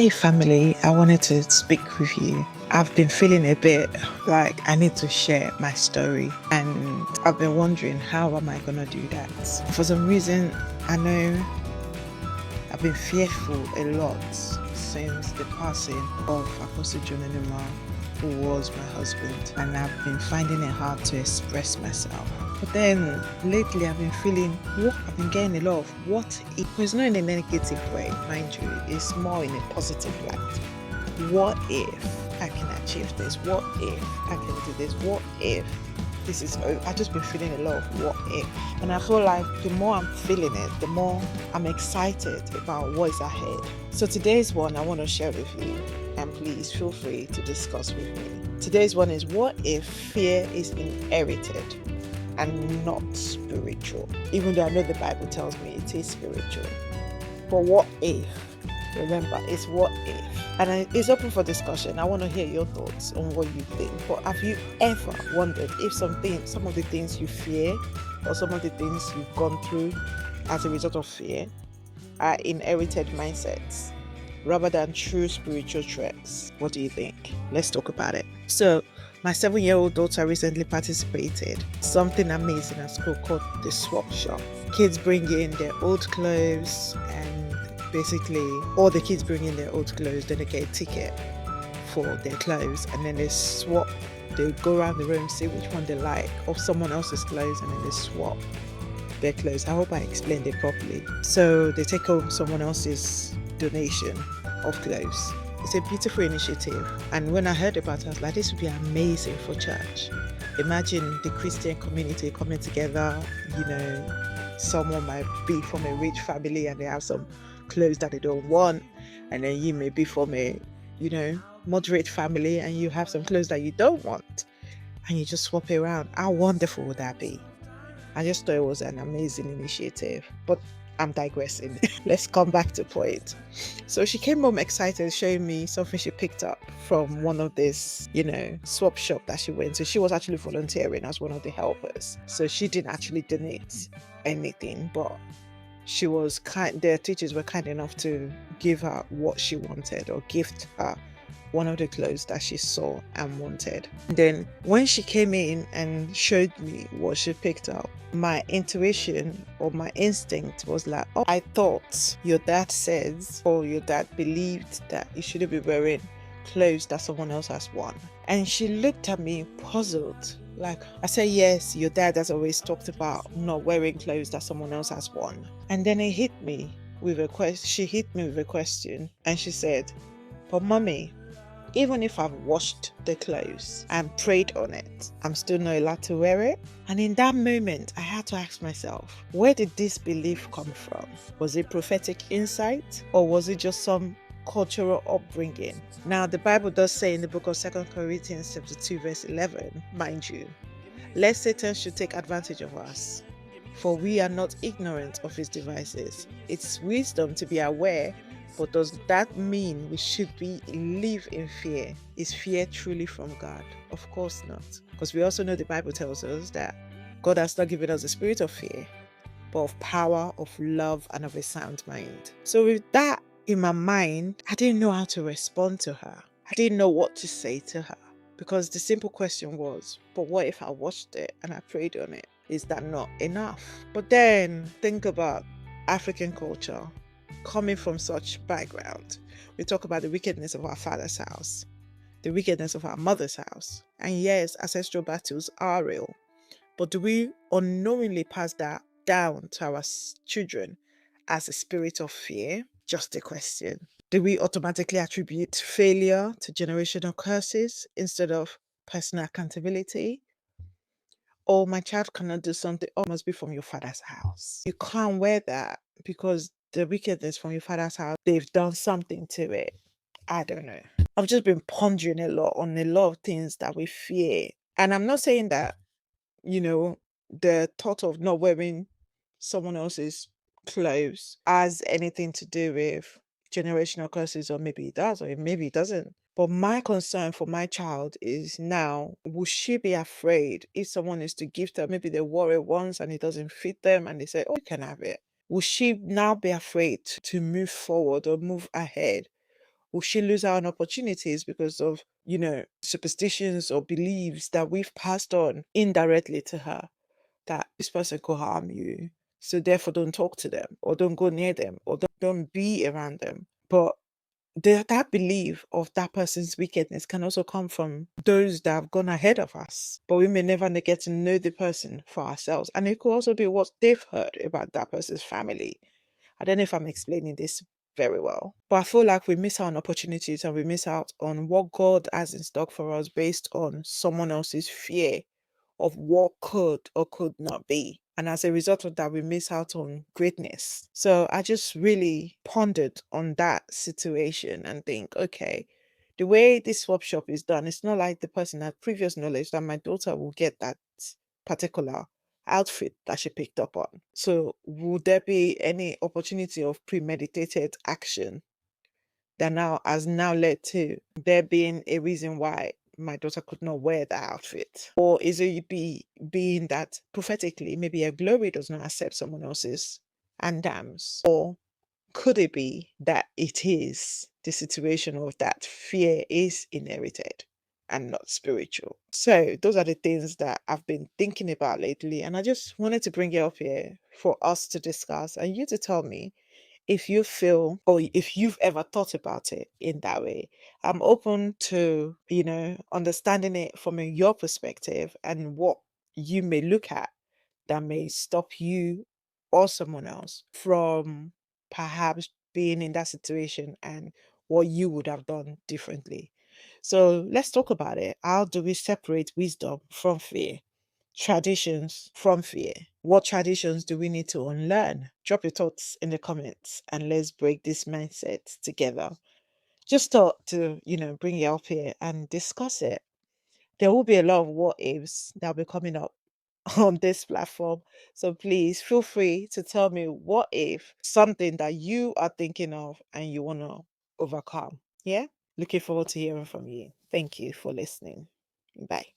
Hey family, I wanted to speak with you. I've been feeling a bit like I need to share my story, and I've been wondering how am I gonna do that? For some reason, I know I've been fearful a lot since the passing of Apostle John Enumah, who was my husband, and I've been finding it hard to express myself. But then lately, I've been getting a lot of what if, it's not in a negative way, mind you, it's more in a positive light. What if I can achieve this? What if I can do this? What if this is, I've just been feeling a lot of what if. And I feel like the more I'm feeling it, the more I'm excited about what is ahead. So today's one I want to share with you, and please feel free to discuss with me. Today's one is, what if fear is inherited and not spiritual? Even though I know the Bible tells me it is spiritual. But what if? Remember, it's what if. And it's open for discussion. I want to hear your thoughts on what you think. But have you ever wondered if some of the things you fear, or some of the things you've gone through as a result of fear, are inherited mindsets rather than true spiritual traits? What do you think? Let's talk about it. So, my 7-year-old daughter recently participated something amazing at school called the swap shop. Kids bring in their old clothes, and basically all the kids bring in their old clothes, then they get a ticket for their clothes, and then they swap. They go around the room, see which one they like of someone else's clothes, and then they swap their clothes. I hope I explained it properly. So they take home someone else's donation of clothes. It's a beautiful initiative. And when I heard about it, I was like, this would be amazing for church. Imagine the Christian community coming together. Someone might be from a rich family and they have some clothes that they don't want. And then you may be from a, moderate family and you have some clothes that you don't want. And you just swap it around. How wonderful would that be? I just thought it was an amazing initiative. But I'm digressing. Let's come back to point. So she came home excited, showing me something she picked up from one of this, swap shop that she went to. She was actually volunteering as one of the helpers. So she didn't actually donate anything, but their teachers were kind enough to give her what she wanted, or gift her one of the clothes that she saw and wanted. Then when she came in and showed me what she picked up, my intuition or my instinct was like, oh, I thought your dad says, or your dad believed that you shouldn't be wearing clothes that someone else has worn. And she looked at me puzzled. Like, I said, yes, your dad has always talked about not wearing clothes that someone else has worn. And then it hit me with a question. She hit me with a question, and she said, but mommy, even if I've washed the clothes and prayed on it, I'm still not allowed to wear it? And in that moment, I had to ask myself, where did this belief come from? Was it prophetic insight, or was it just some cultural upbringing? Now, the Bible does say in the book of 2 Corinthians chapter 2 verse 11, mind you, lest Satan should take advantage of us, for we are not ignorant of his devices. It's wisdom to be aware. But does that mean we should live in fear? Is fear truly from God? Of course not. Because we also know the Bible tells us that God has not given us a spirit of fear, but of power, of love, and of a sound mind. So with that in my mind, I didn't know how to respond to her. I didn't know what to say to her. Because the simple question was, but what if I watched it and I prayed on it? Is that not enough? But then think about African culture. Coming from such background, we talk about the wickedness of our father's house, the wickedness of our mother's house. And yes, ancestral battles are real. But do we unknowingly pass that down to our children as a spirit of fear? Just a question. Do we automatically attribute failure to generational curses instead of personal accountability? Or my child cannot do something, or must be from your father's house. You can't wear that because the wickedness from your father's house, they've done something to it. I don't know. I've just been pondering a lot on a lot of things that we fear. And I'm not saying that, the thought of not wearing someone else's clothes has anything to do with generational curses, or maybe it does, or maybe it doesn't. But my concern for my child is, now, will she be afraid if someone is to gift her, maybe they wore it once and it doesn't fit them and they say, oh, you can have it. Will she now be afraid to move forward or move ahead Will she lose out on opportunities because of, superstitions or beliefs that we've passed on indirectly to her, that this person could harm you? So therefore don't talk to them, or don't go near them, or don't be around them. But that belief of that person's wickedness can also come from those that have gone ahead of us, but we may never get to know the person for ourselves. And it could also be what they've heard about that person's family. I don't know if I'm explaining this very well, but I feel like we miss out on opportunities, and we miss out on what God has in stock for us based on someone else's fear of what could or could not be. And as a result of that, we miss out on greatness. So I just really pondered on that situation and think, okay, the way this swap shop is done, it's not like the person had previous knowledge that my daughter will get that particular outfit that she picked up on. So would there be any opportunity of premeditated action that now has now led to there being a reason why my daughter could not wear that outfit? Or is it being that prophetically maybe a glory does not accept someone else's and dams? Or could it be that it is the situation of that fear is inherited and not spiritual? So those are the things that I've been thinking about lately, and I just wanted to bring it up here for us to discuss and you to tell me if you feel or if you've ever thought about it in that way. I'm open to, understanding it from your perspective and what you may look at that may stop you or someone else from perhaps being in that situation, and what you would have done differently. So let's talk about it. How do we separate wisdom from fear? Traditions from fear. What traditions do we need to unlearn? Drop your thoughts in the comments and let's break this mindset together. Just thought to, bring it up here and discuss it. There will be a lot of what ifs that will be coming up on this platform. So please feel free to tell me what if something that you are thinking of and you want to overcome. Yeah? Looking forward to hearing from you. Thank you for listening. Bye.